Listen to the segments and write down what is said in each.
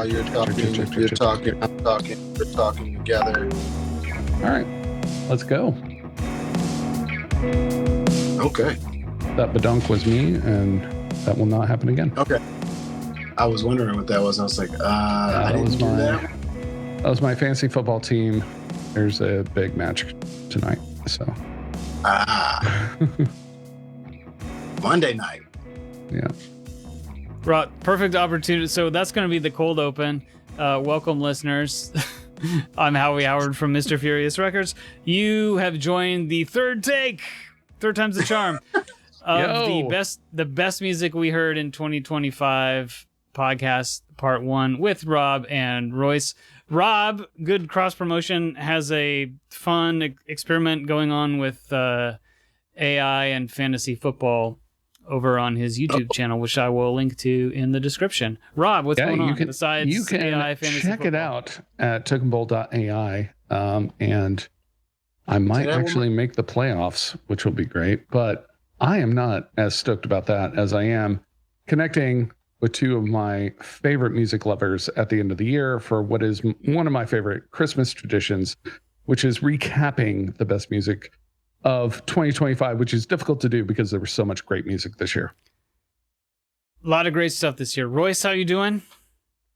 while you're talking, I'm talking, we're talking together. All right, let's go. Okay. That badunk was me, and that will not happen again. Okay. I was wondering what that was. I was like, I didn't do that. That was my fantasy football team. There's a big match tonight, so. Monday night. Yeah. Right, perfect opportunity. So that's going to be the cold open. Welcome, listeners. I'm Howie Howard from Mr. Furious Records. You have joined the third take. Third time's the charm. Of the best music we heard in 2025 podcast part 1 with Rob and Royce. Rob, good cross promotion, has a fun experiment going on with AI and fantasy football over on his YouTube channel, which I will link to in the description. Rob, what's going on besides you can AI fantasy check football? it out at tokenbowl.ai, and I might actually make the playoffs, which will be great, but I am not as stoked about that as I am connecting with two of my favorite music lovers at the end of the year for what is one of my favorite Christmas traditions, which is recapping the best music of 2025, which is difficult to do because there was so much great music this year. A lot of great stuff this year. Royce, how you doing?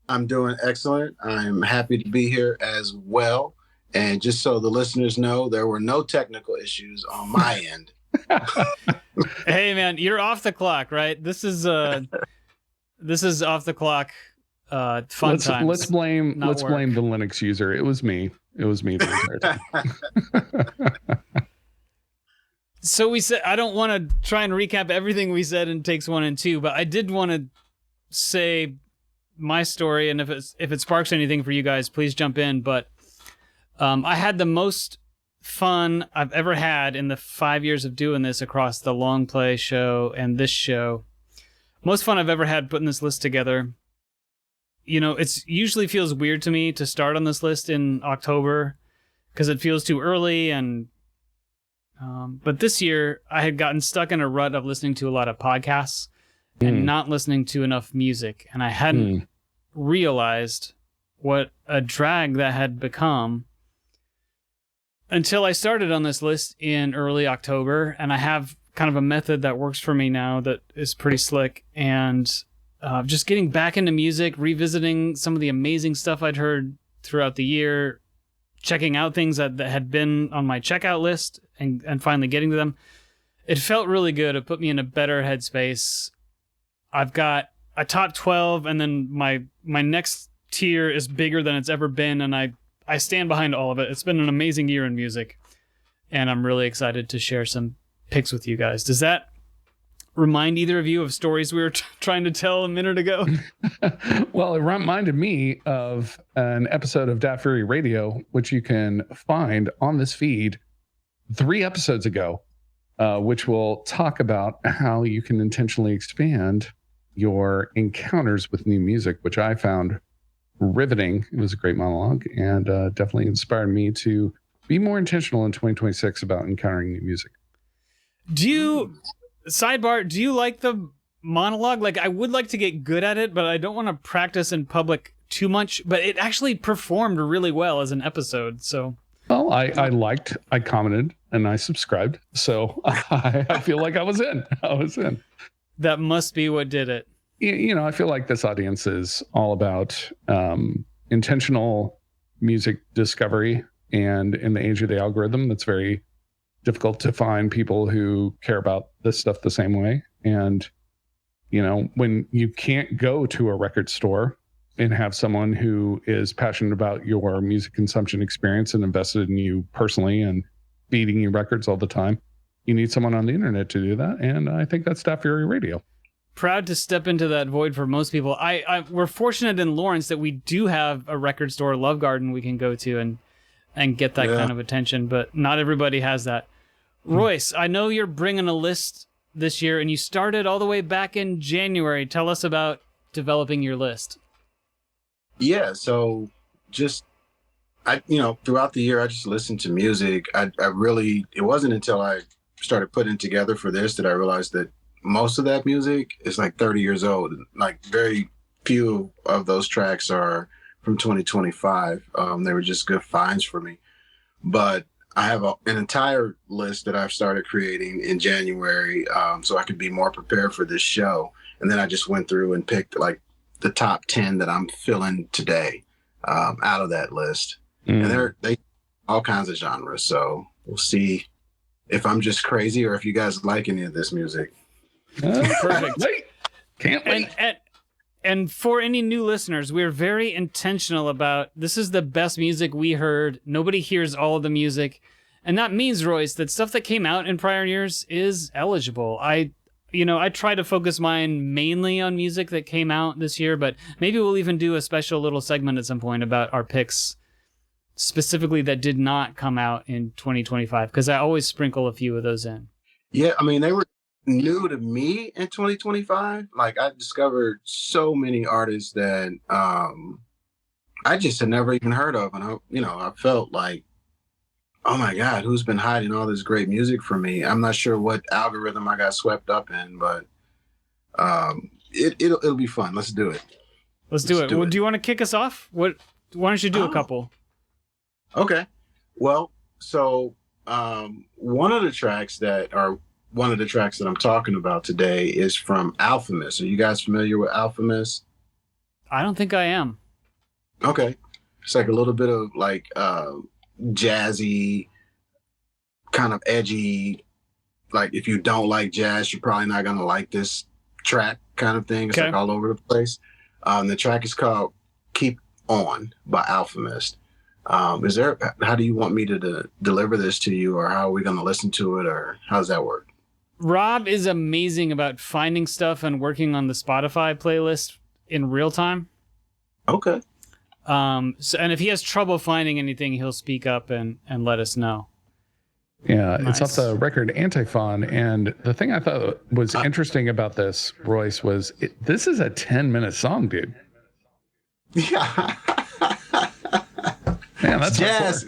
I'm doing excellent. I'm happy to be here as well. And just so the listeners know, there were no technical issues on my end. Hey man, you're off the clock, right? This is off the clock fun times. Let's blame the Linux user. It was me the entire time. So we said, I don't want to try and recap everything we said in takes 1 and 2, but I did want to say my story, and if it sparks anything for you guys, please jump in. But I had the most fun I've ever had in the 5 years of doing this across the long play show and this show. Most fun I've ever had putting this list together. You know, it's usually feels weird to me to start on this list in October because it feels too early, and but this year I had gotten stuck in a rut of listening to a lot of podcasts and not listening to enough music, and I hadn't realized what a drag that had become until I started on this list in early October. And I have kind of a method that works for me now that is pretty slick, and just getting back into music, revisiting some of the amazing stuff I'd heard throughout the year, checking out things that had been on my checkout list and finally getting to them. It felt really good. It put me in a better headspace. I've got a top 12, and then my next tier is bigger than it's ever been, and I stand behind all of it. It's been an amazing year in music, and I'm really excited to share some picks with you guys. Does that remind either of you of stories we were trying to tell a minute ago? Well, it reminded me of an episode of Dat Fury Radio, which you can find on this feed 3 episodes ago, which will talk about how you can intentionally expand your encounters with new music, which I found riveting. It was a great monologue, and definitely inspired me to be more intentional in 2026 about encountering new music. Do you like the monologue? Like, I would like to get good at it, but I don't want to practice in public too much. But it actually performed really well as an episode. So, well, I commented, and I subscribed. So I feel like I was in. That must be what did it. You know, I feel like this audience is all about intentional music discovery, and in the age of the algorithm, that's very difficult to find people who care about this stuff the same way. And, you know, when you can't go to a record store and have someone who is passionate about your music consumption experience and invested in you personally and feeding you records all the time, you need someone on the internet to do that. And I think that's Dat Fury Radio. Proud to step into that void for most people. We're fortunate in Lawrence that we do have a record store, Love Garden, we can go to and get that kind of attention, but not everybody has that. Royce, I know you're bringing a list this year, and you started all the way back in January. Tell us about developing your list. Yeah, so just throughout the year, I just listened to music. It wasn't until I started putting together for this that I realized that most of that music is like 30 years old, like very few of those tracks are from 2025. They were just good finds for me. But I have an entire list that I've started creating in January, so I could be more prepared for this show. And then I just went through and picked like the top 10 that I'm feeling today out of that list. And they all kinds of genres. So we'll see if I'm just crazy or if you guys like any of this music. Perfect. Can't wait. And for any new listeners, we're very intentional about this is the best music we heard. Nobody hears all of the music. And that means, Royce, that stuff that came out in prior years is eligible. I try to focus mine mainly on music that came out this year, but maybe we'll even do a special little segment at some point about our picks specifically that did not come out in 2025, because I always sprinkle a few of those in. Yeah, I mean, they were new to me in 2025. Like, I discovered so many artists that I just had never even heard of. And I felt like, oh my God, who's been hiding all this great music from me? I'm not sure what algorithm I got swept up in, but it'll be fun. Let's do it. Let's do it. Well, do you want to kick us off? Why don't you do a couple? Okay. Well, so one of the tracks that I'm talking about today is from Alphamist. Are you guys familiar with Alphamist? I don't think I am. Okay. It's like a little bit of like jazzy, kind of edgy. Like, if you don't like jazz, you're probably not gonna like this track, kind of thing. It's like all over the place. The track is called "Keep On" by Alphamist. How do you want me to deliver this to you, or how are we going to listen to it, or how does that work? Rob is amazing about finding stuff and working on the Spotify playlist in real time. Okay. And if he has trouble finding anything, he'll speak up and let us know. Yeah, nice. It's off the record Antiphon. And the thing I thought was interesting about this, Royce, was this is a 10-minute song, dude. Yeah. Man, that's jazz.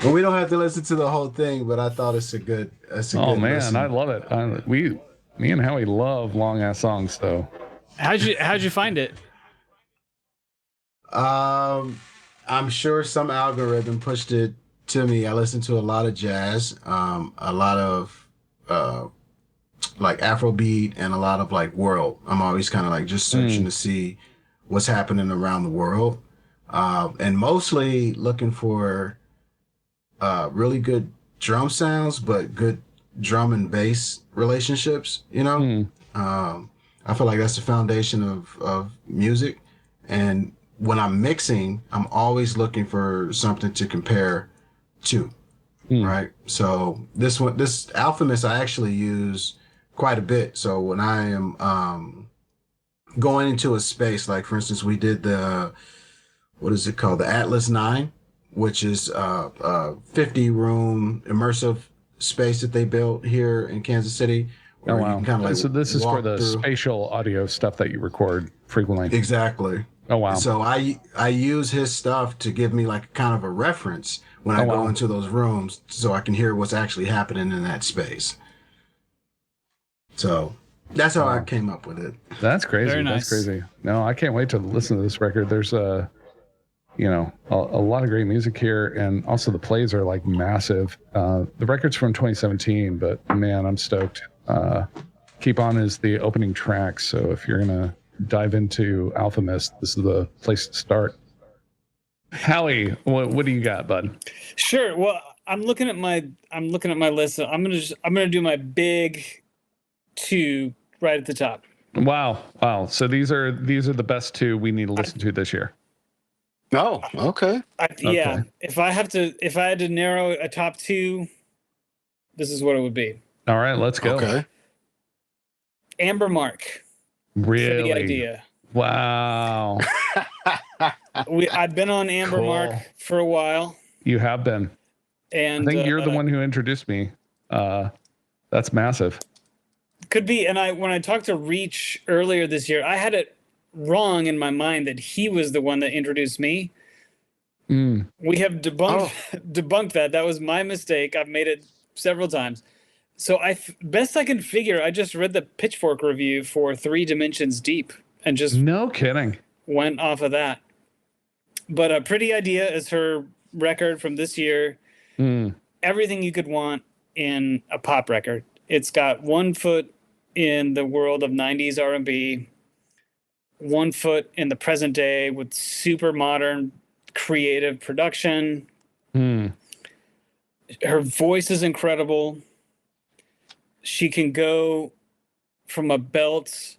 Well, we don't have to listen to the whole thing, but I thought it's a good. Oh man, listen. I love it. Me and Howie love long ass songs. So, how'd you find it? I'm sure some algorithm pushed it to me. I listen to a lot of jazz, a lot of like Afrobeat, and a lot of like world. I'm always kind of like just searching to see what's happening around the world. And mostly looking for really good drum sounds, but good drum and bass relationships, I feel like that's the foundation of music. And when I'm mixing, I'm always looking for something to compare to, right? So this Alphamist I actually use quite a bit. So when I am going into a space, like for instance, we did what is it called? The Atlas 9, which is a 50-room immersive space that they built here in Kansas City. Oh, wow. So this is for the spatial audio stuff that you record frequently. Exactly. Oh, wow. So I use his stuff to give me like kind of a reference when I go into those rooms, so I can hear what's actually happening in that space. So that's how I came up with it. That's crazy. Very nice. That's crazy. No, I can't wait to listen to this record. There's a lot of great music here, and also the plays are like massive. The record's from 2017, but man, I'm stoked. Keep On is the opening track, so if you're gonna dive into Alphamist, this is the place to start. Howie, what do you got, bud? Sure. Well, I'm looking at my list. So I'm gonna do my big two right at the top. Wow. So these are the best two we need to listen to this year. Oh, okay. Yeah. If I had to narrow a top two, this is what it would be. All right, let's go. Okay. Amber Mark. Really? For the idea. Wow. I've been on Amber Mark for a while. You have been. And I think you're the one who introduced me. That's massive. Could be. And when I talked to Reach earlier this year, I had it wrong in my mind that he was the one that introduced me. We have debunked that. That was my mistake. I've made it several times. So best I can figure, I just read the Pitchfork review for 3 Dimensions Deep and just No kidding. went off of that. But a Pretty Idea is her record from this year. Everything you could want in a pop record. It's got 1 foot in the world of 90s R&B, 1 foot in the present day with super modern creative production. Her voice is incredible. She can go from a belt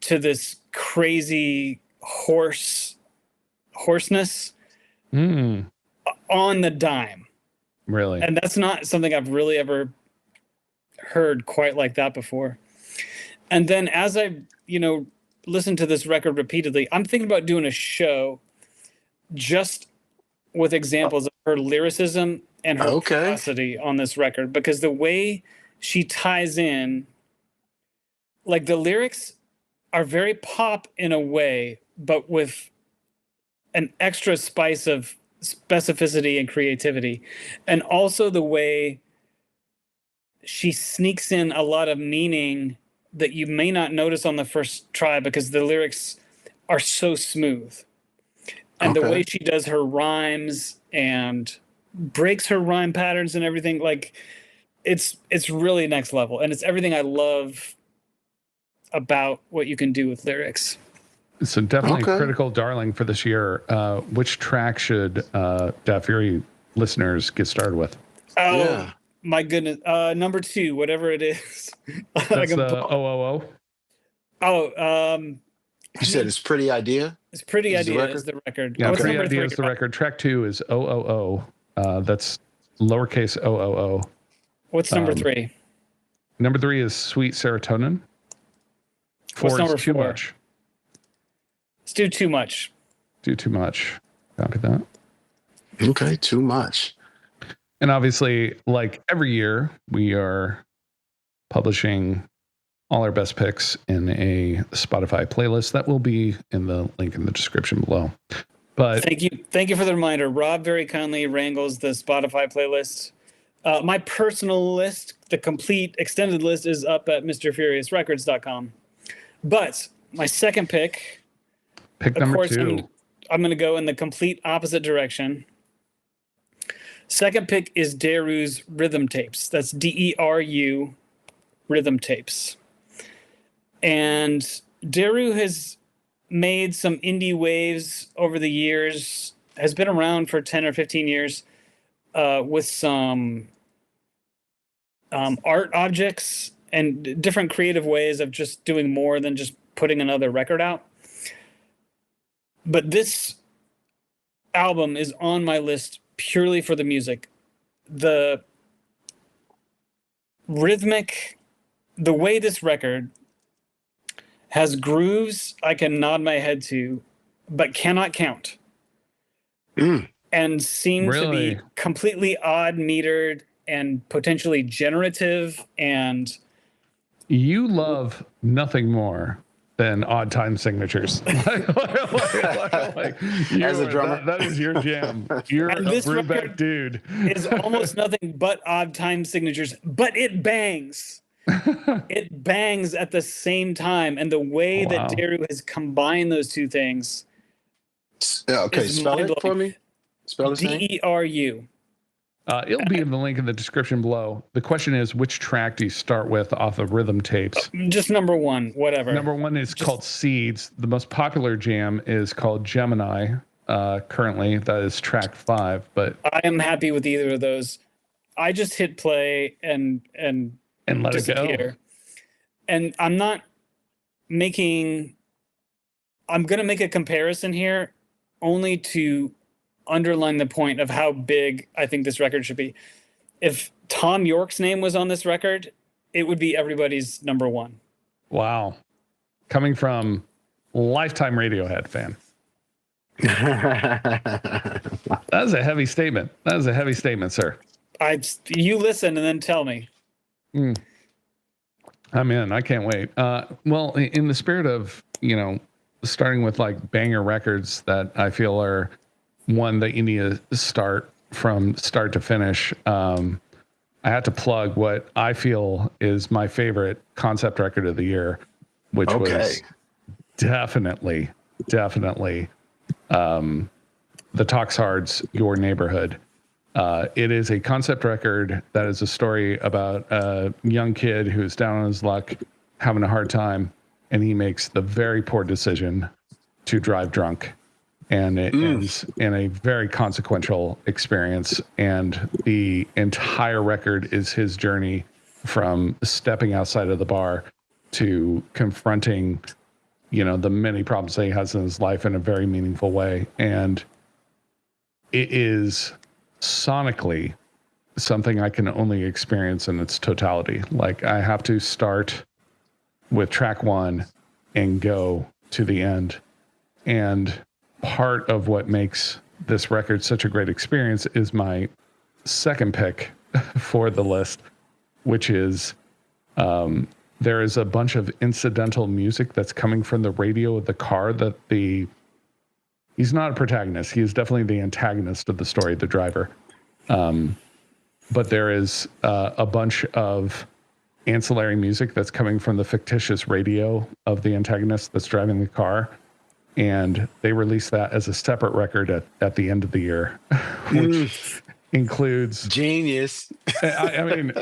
to this crazy hoarseness on the dime. Really? And that's not something I've really ever heard quite like that before. And then as I, listen to this record repeatedly, I'm thinking about doing a show just with examples of her lyricism and her capacity on this record, because the way she ties in, like, the lyrics are very pop in a way, but with an extra spice of specificity and creativity. And also the way she sneaks in a lot of meaning that you may not notice on the first try because the lyrics are so smooth. And the way she does her rhymes and breaks her rhyme patterns and everything, like, it's really next level. And it's everything I love about what you can do with lyrics. So definitely critical darling for this year. Which track should Dat Fury listeners get started with? My goodness. Number 2, whatever it is. That's the OOO? You said It's Pretty Idea? It's Pretty Idea is the record. Yeah, Pretty Idea is the record. Track 2 is OOO. That's lowercase OOO. What's number 3? Number 3 is Sweet Serotonin. 4 is Too Much. Let's do Too Much. Do Too Much. Copy that. Okay, Too Much. And obviously, like every year, we are publishing all our best picks in a Spotify playlist that will be in the link in the description below. But thank you for the reminder. Rob very kindly wrangles the Spotify playlist. My personal list, the complete extended list, is up at MrFuriousRecords.com. But my second pick, number 2. I'm going to go in the complete opposite direction. Second pick is Deru's Rhythm Tapes. That's Deru Rhythm Tapes. And Deru has made some indie waves over the years, has been around for 10 or 15 years with some art objects and different creative ways of just doing more than just putting another record out. But this album is on my list purely for the music. The rhythmic, the way this record has grooves I can nod my head to, but cannot count. And seem to be completely odd metered and potentially generative. And you love nothing more than odd time signatures. As a drummer, that is your jam. You're a brewback dude. It's almost nothing but odd time signatures, but it bangs. It bangs at the same time, and the way that Deru has combined those two things. Okay, spell it for me. Spell his name. Deru. It'll be in the link in the description below. The question is, which track do you start with off of Rhythm Tapes? Just number 1, whatever. Number 1 is called Seeds. The most popular jam is called Gemini. Currently, that is track 5. But I am happy with either of those. I just hit play and let disappear. it go. And I'm going to make a comparison here only to underline the point of how big I think this record should be. If Tom York's name was on this record, it would be everybody's number 1. Wow. Coming from lifetime Radiohead fan. That is a heavy statement. That is a heavy statement, sir. You listen and then tell me. I'm in. I can't wait. Well, in the spirit of, starting with like banger records that I feel are one that you need to start from start to finish. I I had to plug what I feel is my favorite concept record of the year, which was definitely the Toxhards, Your Neighborhood. It is a concept record that is a story about a young kid who's down on his luck, having a hard time, and he makes the very poor decision to drive drunk. And it ends in a very consequential experience. And the entire record is his journey from stepping outside of the bar to confronting, the many problems that he has in his life in a very meaningful way. And it is sonically something I can only experience in its totality. Like, I have to start with track 1 and go to the end. And part of what makes this record such a great experience is my second pick for the list, which is there is a bunch of incidental music that's coming from the radio of the car that he's not a protagonist. He is definitely the antagonist of the story, the driver. But there is a bunch of ancillary music that's coming from the fictitious radio of the antagonist that's driving the car. And they released that as a separate record at the end of the year, which includes genius. I mean,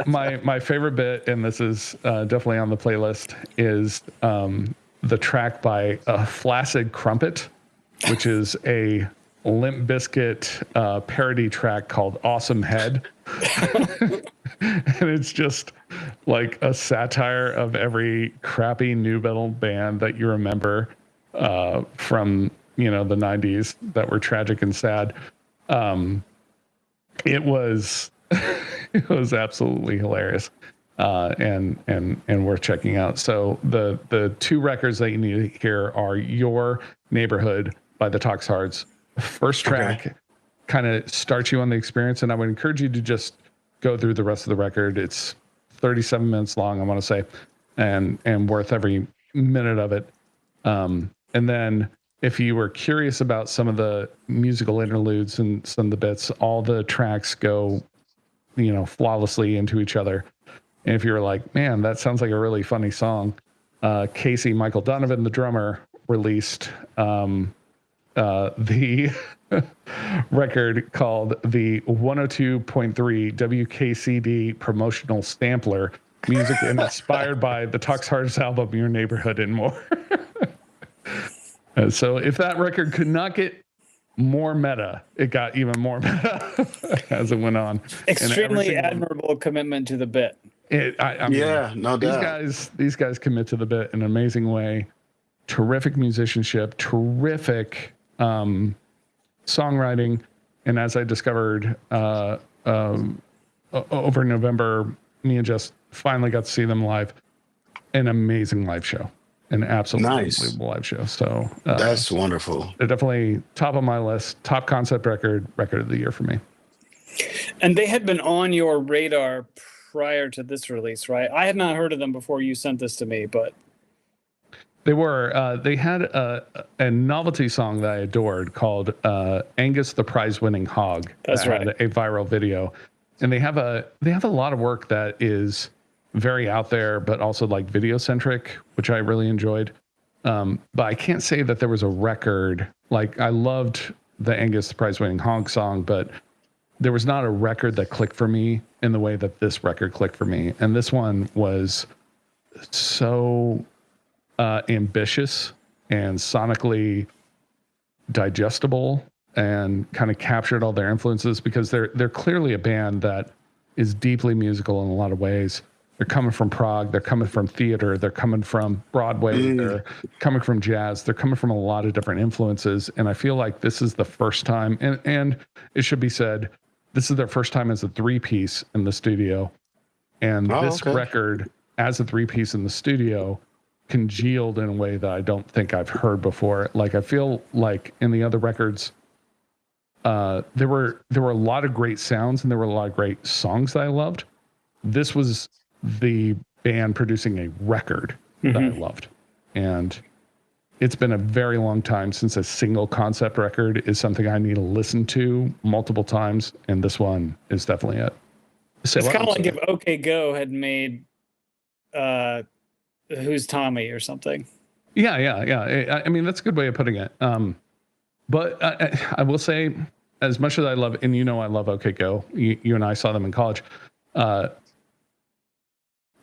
my favorite bit, and this is definitely on the playlist, is the track by Flaccid Crumpet, which is a Limp Bizkit parody track called Awesome Head. And it's just like a satire of every crappy nu metal band that you remember from the 90s that were tragic and sad. It was absolutely hilarious and worth checking out. So the two records that you need to hear are Your Neighborhood by the Toxhards. First track kind of starts you on the experience, and I would encourage you to just go through the rest of the record. It's 37 minutes long, I want to say, and worth every minute of it. And then if you were curious about some of the musical interludes and some of the bits, all the tracks go, flawlessly into each other. And if you were like, man, that sounds like a really funny song, Casey Michael Donovan, the drummer, released the record called the 102.3 WKCD Promotional Sampler, music inspired by the Toxhards album Your Neighborhood and More. So if that record could not get more meta, it got even more meta as it went on. Extremely admirable commitment to the bit. I mean, no doubt. These guys commit to the bit in an amazing way. Terrific musicianship, terrific songwriting, and as I discovered over November, me and Jess finally got to see them live. An amazing live show. An absolutely unbelievable live show. So that's wonderful. They're definitely top of my list. Top concept record of the year for me. And they had been on your radar prior to this release, right? I had not heard of them before you sent this to me, but they were. They had a novelty song that I adored called "Angus the Prize-Winning Hog." That's right. Had a viral video, and they have a lot of work that is very out there, but also like video centric, which I really enjoyed. But I can't say that there was a record. Like, I loved the Angus Prize Winning Honk song, but there was not a record that clicked for me in the way that this record clicked for me. And this one was so ambitious and sonically digestible and kind of captured all their influences, because they're clearly a band that is deeply musical in a lot of ways. They're coming from Prague. They're coming from theater. They're coming from Broadway. They're coming from jazz. They're coming from a lot of different influences. And I feel like this is the first time, and it should be said, this is their first time as a three-piece in the studio. And this record, as a three-piece in the studio, congealed in a way that I don't think I've heard before. Like, I feel like in the other records, there were a lot of great sounds and there were a lot of great songs that I loved. This was the band producing a record that I loved. And it's been a very long time since a single concept record is something I need to listen to multiple times. And this one is definitely it. Say It's what? kind of like sorry. if OK Go had made Who's Tommy or something. Yeah. I mean, that's a good way of putting it. But I will say, as much as I love, and I love OK Go, you and I saw them in college.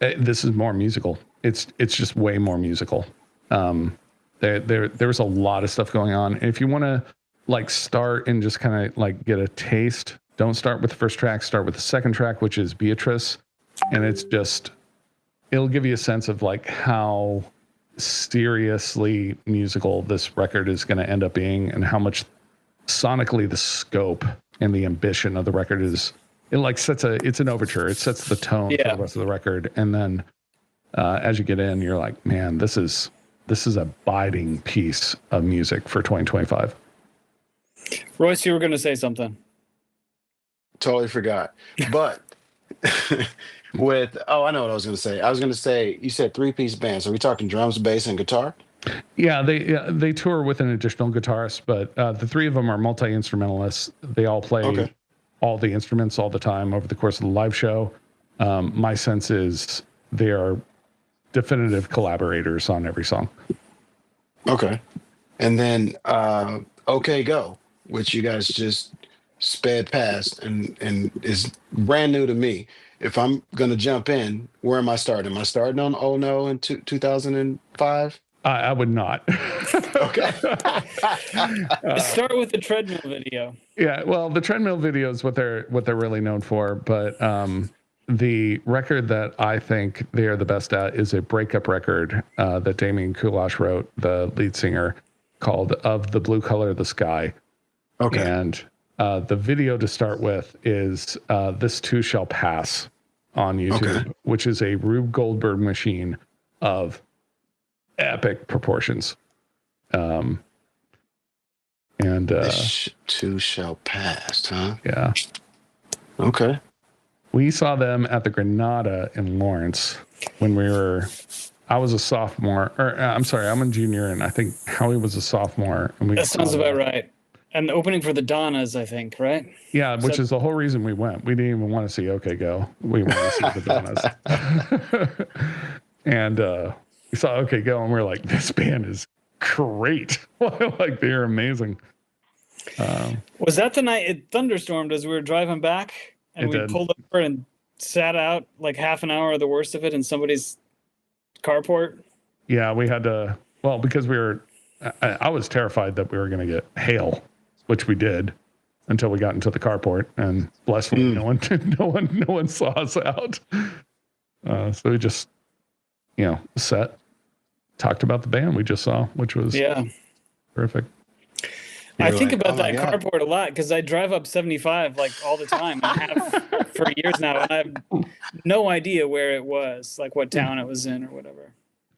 This is more musical. It's just way more musical. There's a lot of stuff going on. If you want to like start and just kind of like get a taste, don't start with the first track. Start with the second track, which is Beatrice, and it'll give you a sense of like how seriously musical this record is going to end up being, and how much sonically the scope and the ambition of the record is. It like it's an overture. It sets the tone for the rest of the record, and then as you get in, you're like, man, this is a biting piece of music for 2025. Royce, you were going to say something. Totally forgot. But I know what I was going to say. I was going to say, you said 3-piece band. So are we talking drums, bass, and guitar? Yeah, they tour with an additional guitarist, but the three of them are multi-instrumentalists. They all play all the instruments all the time over the course of the live show. My sense is they are definitive collaborators on every song. Okay. And then OK Go, which you guys just sped past and is brand new to me. If I'm going to jump in, where am I starting? Am I starting on Oh No in 2005? I would not. Okay. Start with the treadmill video. Yeah, well, the treadmill video is what they're really known for, but the record that I think they are the best at is a breakup record that Damien Kulash wrote, the lead singer, called "Of the Blue Color of the Sky." Okay. And the video to start with is "This Too Shall Pass" on YouTube, which is a Rube Goldberg machine of epic proportions. This too shall pass, huh? Yeah. Okay. We saw them at the Granada in Lawrence when I was a sophomore, I'm a junior, and I think Howie was a sophomore. And that sounds about right. And opening for the Donnas, I think, right? Yeah, which is the whole reason we went. We didn't even want to see OK Go. We wanted to see the Donnas. And we saw OK Go, and we were like, this band is great. Like, they're amazing. Was that the night it thunderstormed as we were driving back? And we pulled over and sat out like half an hour of the worst of it in somebody's carport? Yeah, we had to, because I was terrified that we were going to get hail, which we did until we got into the carport, and blessedly no one saw us out. So we just, talked about the band we just saw, which was terrific. I think about that carport a lot because I drive up 75 like all the time. I have for years now, and I have no idea where it was, like what town it was in or whatever.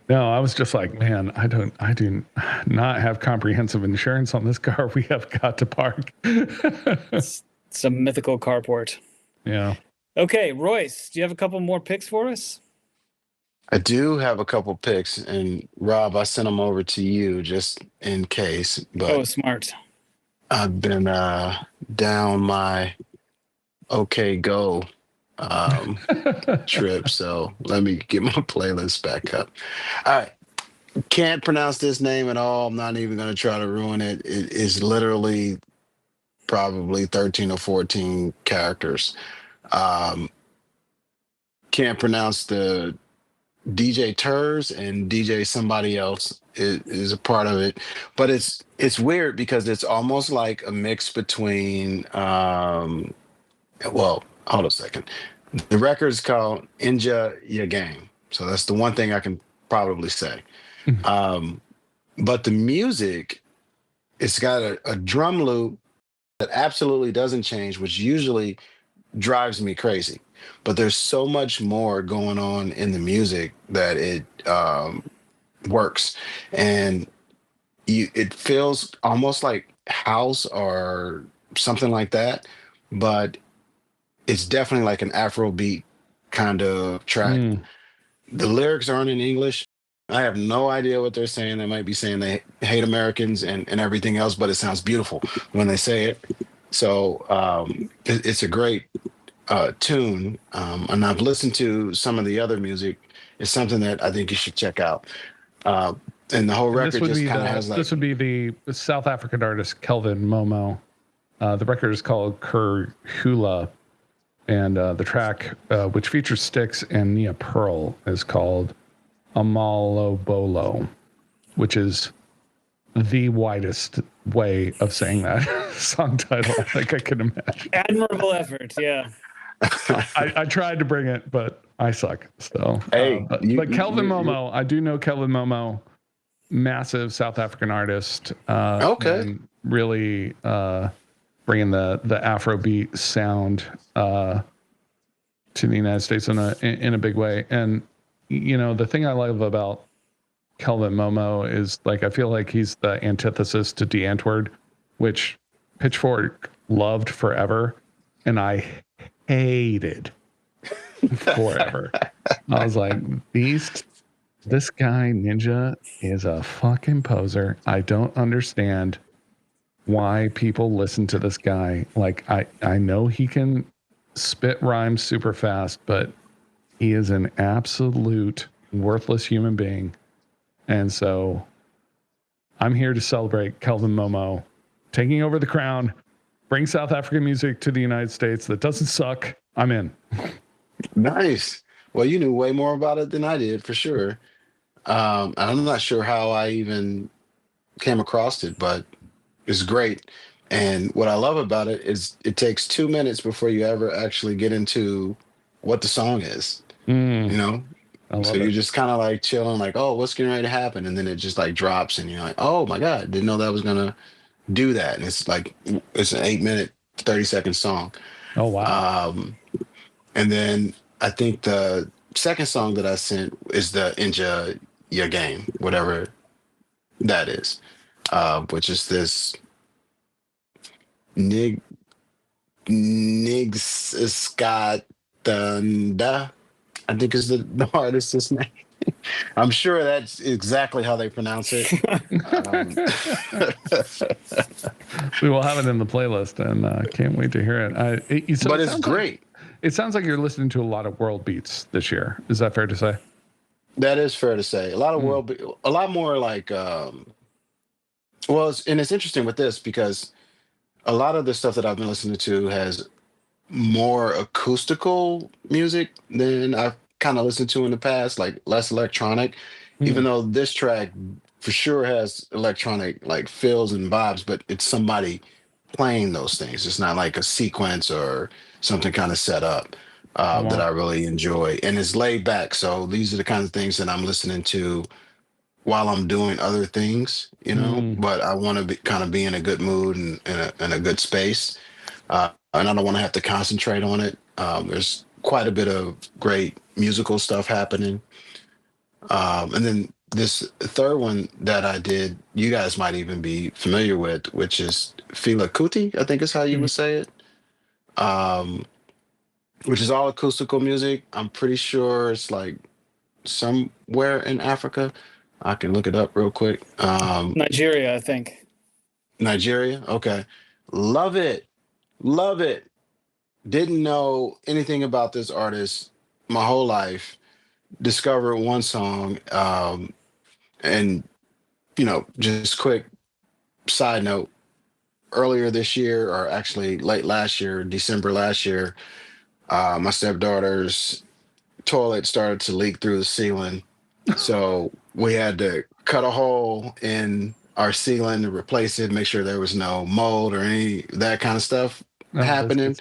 No, I was just like, man, I do not have comprehensive insurance on this car. We have got to park. It's a mythical carport. Yeah. Okay, Royce, do you have a couple more picks for us? I do have a couple picks, and Rob, I sent them over to you just in case. But smart. I've been down my OK Go trip, so let me get my playlist back up. All right. Can't pronounce this name at all. I'm not even going to try to ruin it. It is literally probably 13 or 14 characters. Can't pronounce the DJ Turs, and DJ somebody else is a part of it, but it's weird because it's almost like a mix between hold a second. The record's called Inja Ya Gang, so that's the one thing I can probably say. But the music, it's got a drum loop that absolutely doesn't change, which usually drives me crazy. But there's so much more going on in the music that it works, and it feels almost like house or something like that, but it's definitely like an Afrobeat kind of track. The lyrics aren't in English. I have no idea what they're saying. They might be saying they hate Americans and everything else, but it sounds beautiful when they say it. So it's a great tune, and I've listened to some of the other music. It's something that I think you should check out. And the whole record just kind of has like, this would be the South African artist Kelvin Momo. The record is called Kurhula, and the track, which features Styx and Nia Pearl, is called Amalobolo, which is the widest way of saying that song title I think I can imagine. Admirable effort, yeah. I tried to bring it, but I suck. So, hey, but Kelvin Momo, I do know Kelvin Momo, massive South African artist. Okay, and really bringing the Afrobeat sound to the United States in a big way. And you know, the thing I love about Kelvin Momo is, like, I feel like he's the antithesis to D'Antwoord, which Pitchfork loved forever, and I hated forever. I was like, this guy Ninja is a fucking poser. I don't understand why people listen to this guy. Like, I know he can spit rhymes super fast, but he is an absolute worthless human being. And so I'm here to celebrate Kelvin Momo taking over the crown, bring South African music to the United States that doesn't suck. I'm in. nice. Well, you knew way more about it than I did, for sure. I'm not sure how I even came across it, but it's great. And what I love about it is it takes 2 minutes before you ever actually get into what the song is. You know, so you're just kind of like chilling, like, oh, what's getting ready to happen? And then it just like drops, and you're like, oh my God, didn't know that was gonna do that. And it's like, it's an 8-minute, 30-second song. Oh wow. And then I think the second song that I sent is the Inja Your Game, whatever that is, which is this Nxumalo, I think is the artist's name. I'm sure that's exactly how they pronounce it. We will have it in the playlist, and can't wait to hear it. But it's great. It sounds like you're listening to a lot of world beats this year. Is that fair to say? That is fair to say. A lot of a lot more like, well, it's interesting with this because a lot of the stuff that I've been listening to has more acoustical music than I've kind of listened to in the past, like less electronic, even though this track for sure has electronic like fills and vibes, but it's somebody playing those things. It's not like a sequence or something kind of set up that I really enjoy. And it's laid back. So these are the kinds of things that I'm listening to while I'm doing other things, you know, but I want to kind of be in a good mood and in a good space. And I don't want to have to concentrate on it. There's quite a bit of great musical stuff happening. And then this third one that I did, you guys might even be familiar with, which is Fela Kuti, I think is how you would say it. Which is all acoustical music. I'm pretty sure it's like somewhere in Africa. I can look it up real quick. Nigeria, I think. Nigeria? Okay. Love it. Love it. Didn't know anything about this artist my whole life. Discovered one song. And, you know, just quick side note. Earlier this year, or actually late last year, December last year, my stepdaughter's toilet started to leak through the ceiling. So we had to cut a hole in our ceiling to replace it, make sure there was no mold or any that kind of stuff happening.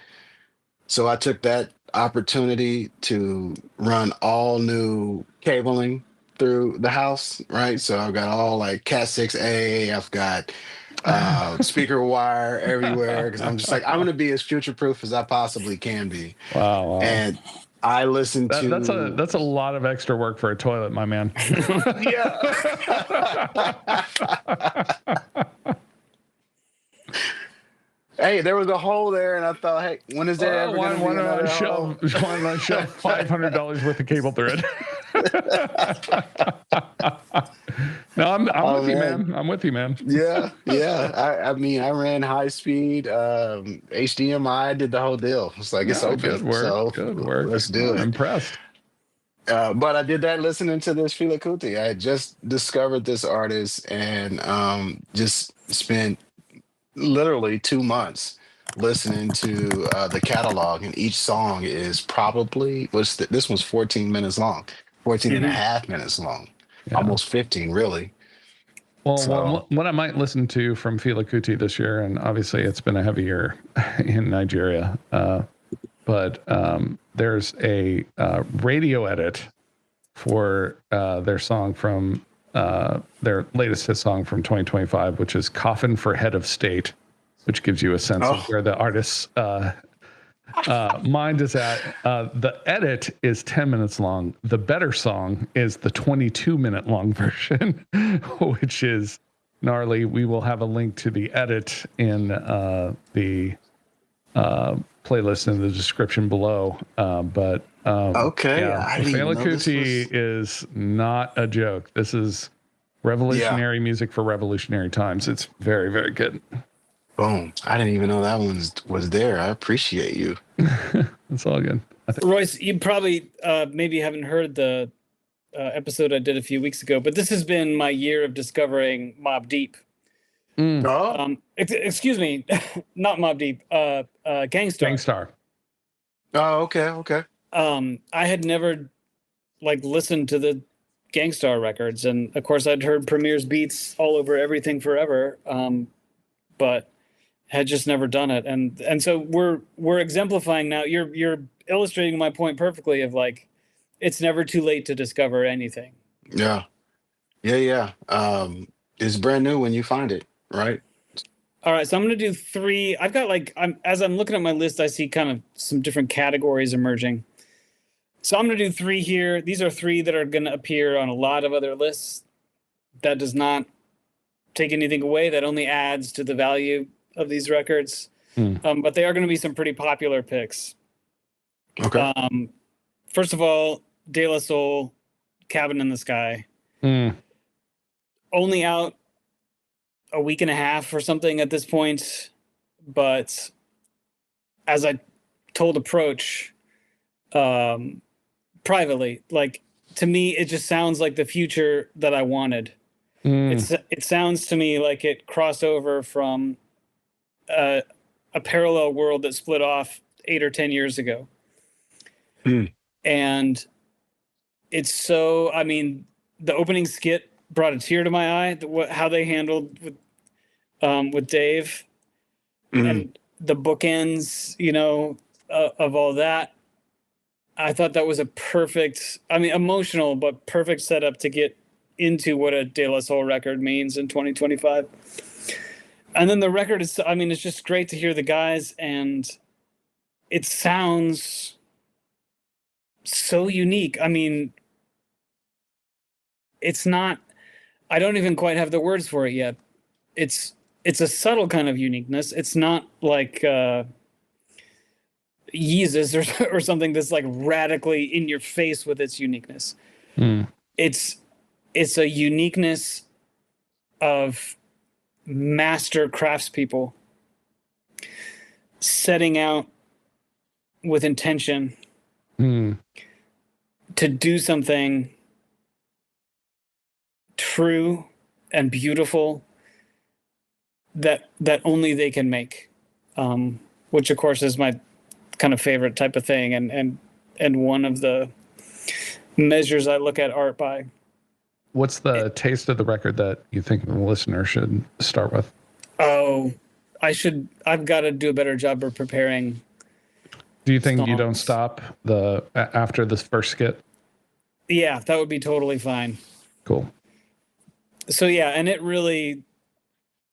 So I took that opportunity to run all new cabling through the house, right? So I've got all like Cat 6A, I've got speaker wire everywhere, because I'm just like, I'm going to be as future-proof as I possibly can be. Wow. And I listened to... That's a lot of extra work for a toilet, my man. Yeah. Hey, there was a hole there, and I thought, hey, when is there ever going to be another hole? Why not shove $500 worth of cable through it? No, I'm Oh, with you, man. man. I'm with you, man. Yeah, yeah. I mean, I ran high speed, HDMI, did the whole deal. It's like it's No, open, good work. so Good work. let's do I'm it. impressed. But I did that listening to this Fela Kuti. I had just discovered this artist and just spent literally 2 months listening to the catalog, and each song is probably this one's 14 minutes long, 14 and a Mhm. half minutes long, Yeah. almost 15 really. Well, So what I might listen to from Fela Kuti this year, and obviously it's been a heavy year in Nigeria, but there's a radio edit for their song from their latest hit song from 2025, which is Coffin for Head of State, which gives you a sense of where the artist's mind is at. The edit is 10 minutes long. The better song is the 22-minute long version, which is gnarly. We will have a link to the edit in the playlist in the description below. okay, yeah, I didn't even Fela know this Kuti was. is not a joke. This is revolutionary music for revolutionary times. It's very, very good. Boom! I didn't even know that one was there. I appreciate you. It's all good. I think. Royce, you probably maybe haven't heard the episode I did a few weeks ago, but this has been my year of discovering Mobb Deep. Oh, Excuse me, not Mobb Deep, Gangstar. Gangstar. oh, okay. I had never listened to the Gangstar records, and of course I'd heard Premier's beats all over Everything Forever, but had just never done it. And so we're exemplifying now. You're illustrating my point perfectly of it's never too late to discover anything. Yeah. It's brand new when you find it, right? All right, so I'm going to do 3. I've got as I'm looking at my list, I see kind of some different categories emerging. So I'm going to do 3 here. These are 3 that are going to appear on a lot of other lists. That does not take anything away. That only adds to the value of these records. But they are going to be some pretty popular picks. Okay. First of all, De La Soul, Cabin in the Sky. Only out a week and a half or something at this point, but as I told Approach privately, to me it just sounds like the future that I wanted. It sounds to me like it crossed over from a parallel world that split off 8 or 10 years ago. And it's so, I mean, the opening skit brought a tear to my eye, how they handled with Dave and the bookends, of all that. I thought that was a perfect, emotional, but perfect setup to get into what a De La Soul record means in 2025. And then the record is, it's just great to hear the guys, and it sounds so unique. It's not, I don't even quite have the words for it yet. It's a subtle kind of uniqueness. It's not like Yeezus or something that's radically in your face with its uniqueness. It's a uniqueness of master craftspeople setting out with intention to do something true and beautiful that only they can make, which of course is my kind of favorite type of thing, and one of the measures I look at art by. What's the taste of the record that you think the listener should start with? Oh, I've got to do a better job of preparing. Do you think songs. You Don't Stop after this first skit? Yeah, that would be totally fine. Cool. So yeah, and it really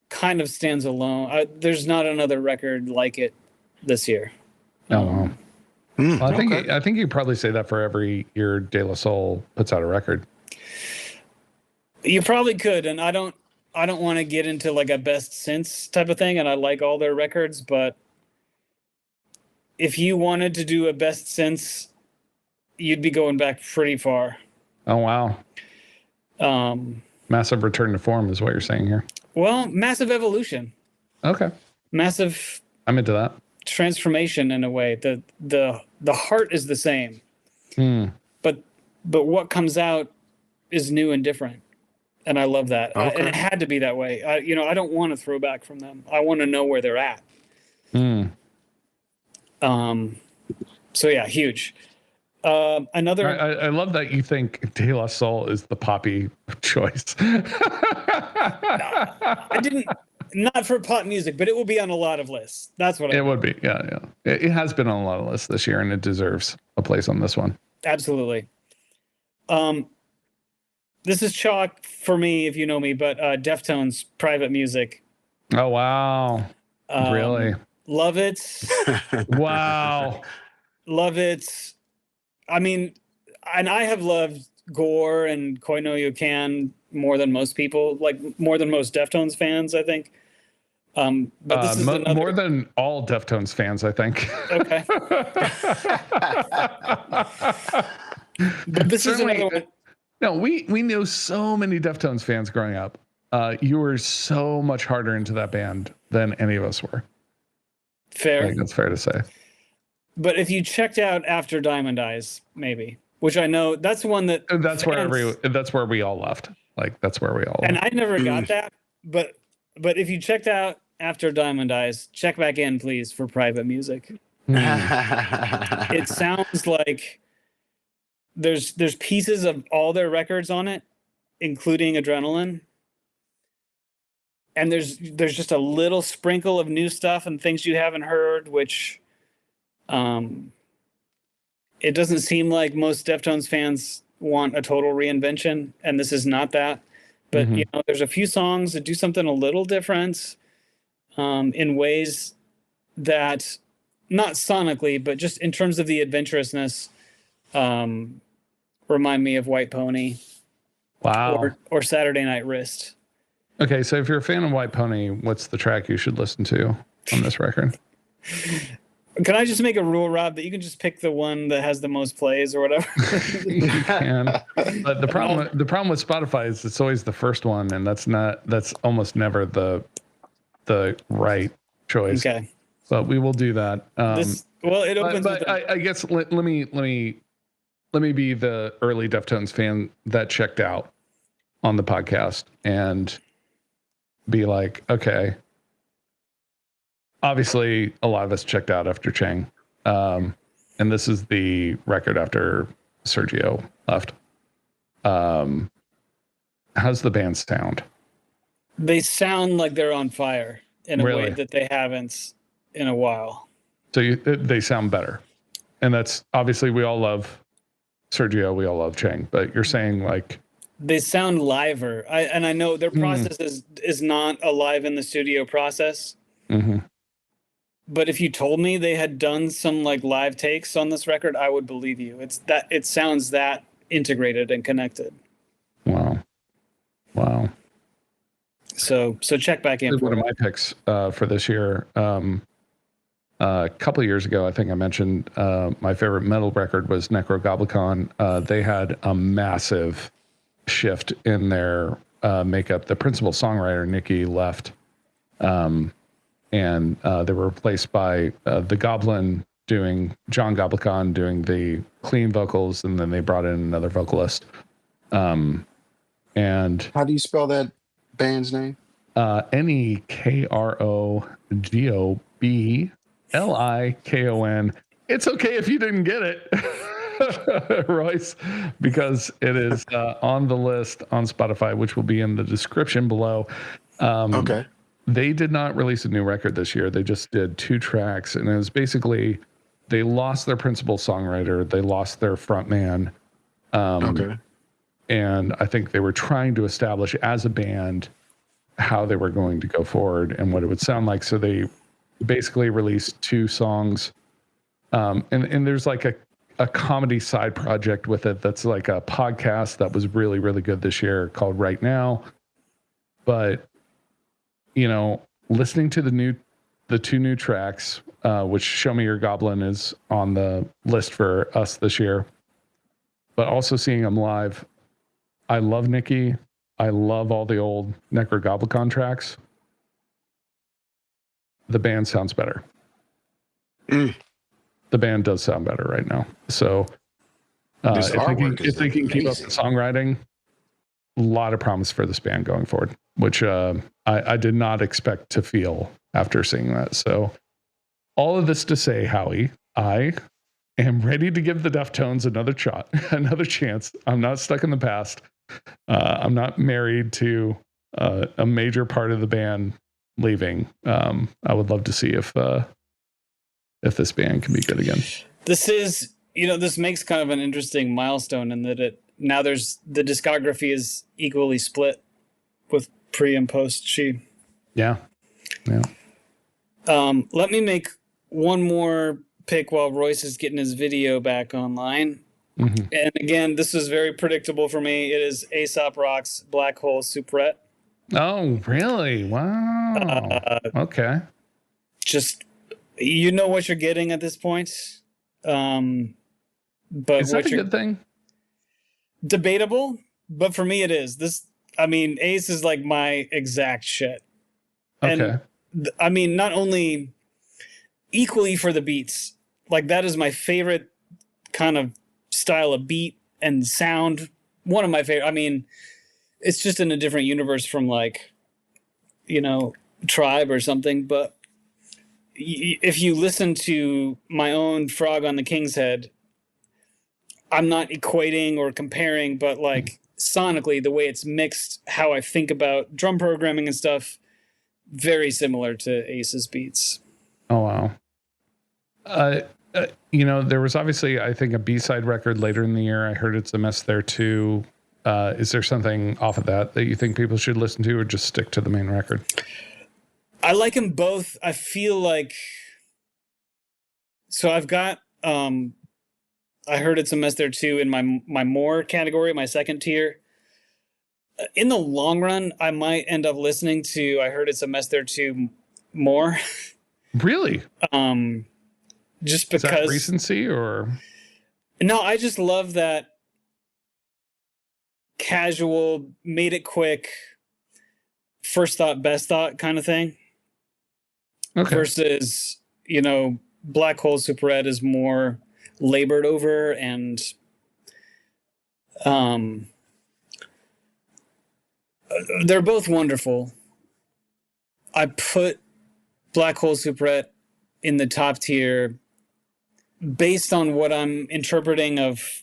kind of stands alone. There's not another record like it this year. Oh, wow. I think you probably say that for every year De La Soul puts out a record. You probably could, and I don't want to get into a best since type of thing, and I like all their records, but if you wanted to do a best since, you'd be going back pretty far. Oh, wow. Massive return to form is what you're saying here. Well, massive evolution. Okay. Massive I'm into that. transformation in a way. The heart is the same. But what comes out is new and different. And I love that. Okay. And it had to be that way. I don't want to throw back from them. I want to know where they're at. So yeah, huge. Another. I love that you think De La Soul is the poppy choice. I didn't. Not for pop music, but it will be on a lot of lists. That's what it would be. Yeah. It has been on a lot of lists this year, and it deserves a place on this one. Absolutely. This is chalk for me, if you know me, but Deftones, Private Music. Oh, wow. Really? Love it. Wow. Love it. I mean, and I have loved Gore and Koi no You Can more than most people, like more than most Deftones fans, I think. But this is more than all Deftones fans, I think. Okay. But this is another one. No, we knew so many Deftones fans growing up. You were so much harder into that band than any of us were. Fair. I think that's fair to say. But if you checked out after Diamond Eyes, maybe, which I know that's one that that's where we all left. Like that's where we all and I never got that. But if you checked out after Diamond Eyes, check back in, please, for Private Music. It sounds like there's pieces of all their records on it, including Adrenaline. And there's just a little sprinkle of new stuff and things you haven't heard, which it doesn't seem like most Deftones fans want a total reinvention, and this is not that. But there's a few songs that do something a little different in ways that, not sonically, but just in terms of the adventurousness, remind me of White Pony. Wow. Or Saturday Night Wrist. Okay, so if you're a fan of White Pony, what's the track you should listen to on this record? Can I just make a rule, Rob, that you can just pick the one that has the most plays or whatever? You can. But the problem with Spotify is it's always the first one, and that's almost never the right choice. Okay. But we will do that. It opens. But I guess let me be the early Deftones fan that checked out on the podcast and be like, okay. Obviously, a lot of us checked out after Chang. And this is the record after Sergio left. How's the band sound? They sound like they're on fire in a way that they haven't in a while. So they sound better. And that's obviously we all love Sergio, we all love Chang, but you're saying like they sound liver. I know their process is not a live in the studio process. Mm-hmm. But if you told me they had done some like live takes on this record, I would believe you. It sounds that integrated and connected. Wow. So check back in. One of my picks for this year. A couple of years ago, I think I mentioned my favorite metal record was Nekrogoblikon. They had a massive shift in their makeup. The principal songwriter, Nikki, left. And they were replaced by the Goblin John Goblikon doing the clean vocals, and then they brought in another vocalist. And how do you spell that band's name? Nekrogoblikon. It's okay if you didn't get it, Royce, because it is on the list on Spotify, which will be in the description below. Okay. They did not release a new record this year. They just did 2 tracks, and it was basically they lost their principal songwriter, they lost their frontman. Okay. And I think they were trying to establish as a band how they were going to go forward and what it would sound like. So they basically released 2 songs. And there's like a comedy side project with it that's like a podcast that was really, really good this year called Right Now. But listening to the 2 new tracks, which Show Me Your Goblin is on the list for us this year, but also seeing them live. I love Nikki. I love all the old Nekrogoblikon tracks. The band sounds better. The band does sound better right now. So if they can keep up the songwriting, a lot of promise for this band going forward, which I did not expect to feel after seeing that. So all of this to say, Howie, I am ready to give the Deftones another shot, another chance. I'm not stuck in the past. I'm not married to a major part of the band leaving. I would love to see if this band can be good again. This is, this makes kind of an interesting milestone in that now there's the discography is equally split with pre and post She. Yeah. Let me make one more pick while Royce is getting his video back online. Mm-hmm. And again, this is very predictable for me. It is Aesop Rock's Black Hole Superette. Oh, really? Wow. Okay. Just, what you're getting at this point. But is that a good thing? Debatable, but for me it is. Ace is like my exact shit. Okay. And not only equally for the beats, like that is my favorite kind of style of beat and sound. One of my favorite. It's just in a different universe from Tribe or something. But if you listen to my own Frog on the King's Head, I'm not equating or comparing, but sonically, the way it's mixed, how I think about drum programming and stuff, very similar to Ace's beats. Oh, wow. There was obviously, I think, a B-side record later in the year. I heard It's a Mess There Too. Is there something off of that you think people should listen to, or just stick to the main record? I like them both. I feel like... So I've got... I heard It's a Mess There Too in my more category, my second tier. In the long run, I might end up listening to I Heard It's a Mess There Too more. Really? Just because... Is that recency or... No, I just love that casual, made it quick, first thought, best thought kind of thing. Okay. Versus, Black Hole Superette is more labored over and they're both wonderful. I put Black Hole Superette in the top tier based on what I'm interpreting of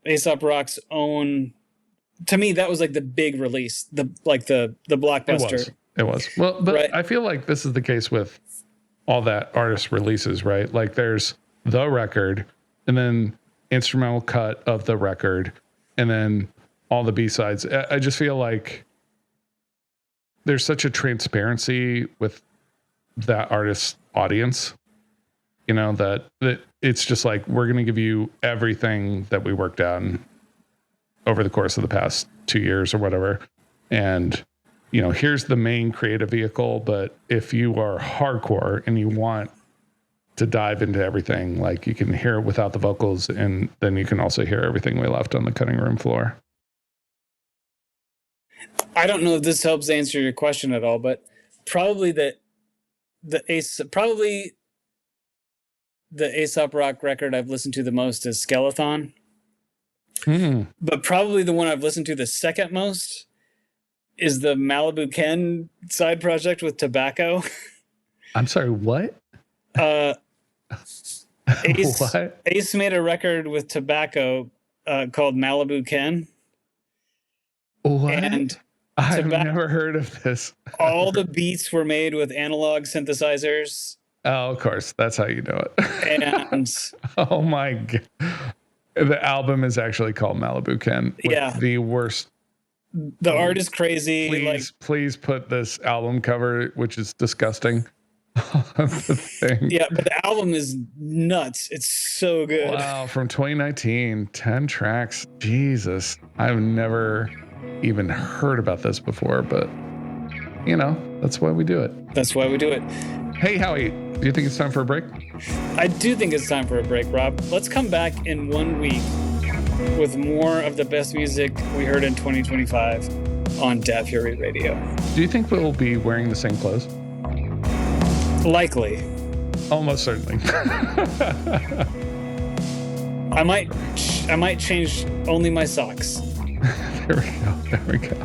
Aesop Rock's own. To me, that was like the big release, the blockbuster. It was. Well, but right. I feel like this is the case with all that artist releases, right? Like there's the record and then instrumental cut of the record and then all the B-sides. I just feel like there's such a transparency with that artist's audience, that it's just like, we're going to give you everything that we worked on over the course of the past 2 years or whatever. And, here's the main creative vehicle. But if you are hardcore and you want to dive into everything, like you can hear it without the vocals, and then you can also hear everything we left on the cutting room floor. I don't know if this helps answer your question at all, but probably the Aesop Rock record I've listened to the most is Skeleton. But probably the one I've listened to the second most is the Malibu Ken side project with Tobacco. I'm sorry, what? Ace made a record with Tobacco called Malibu Ken. What? And I've never heard of this. All the beats were made with analog synthesizers. Oh, of course. That's how you know it. And oh my God. The album is actually called Malibu Ken. Yeah. The worst. The art is crazy. Please put this album cover, which is disgusting. The thing. Yeah, but the album is nuts. It's so good. Wow, from 2019, 10 tracks. Jesus. I've never even heard about this before, but that's why we do it. That's why we do it. Hey, Howie, do you think it's time for a break? I do think it's time for a break, Rob. Let's come back in 1 week with more of the best music we heard in 2025 on Dat Fury Radio. Do you think we'll be wearing the same clothes? Likely. Almost certainly. I might change only my socks. There we go.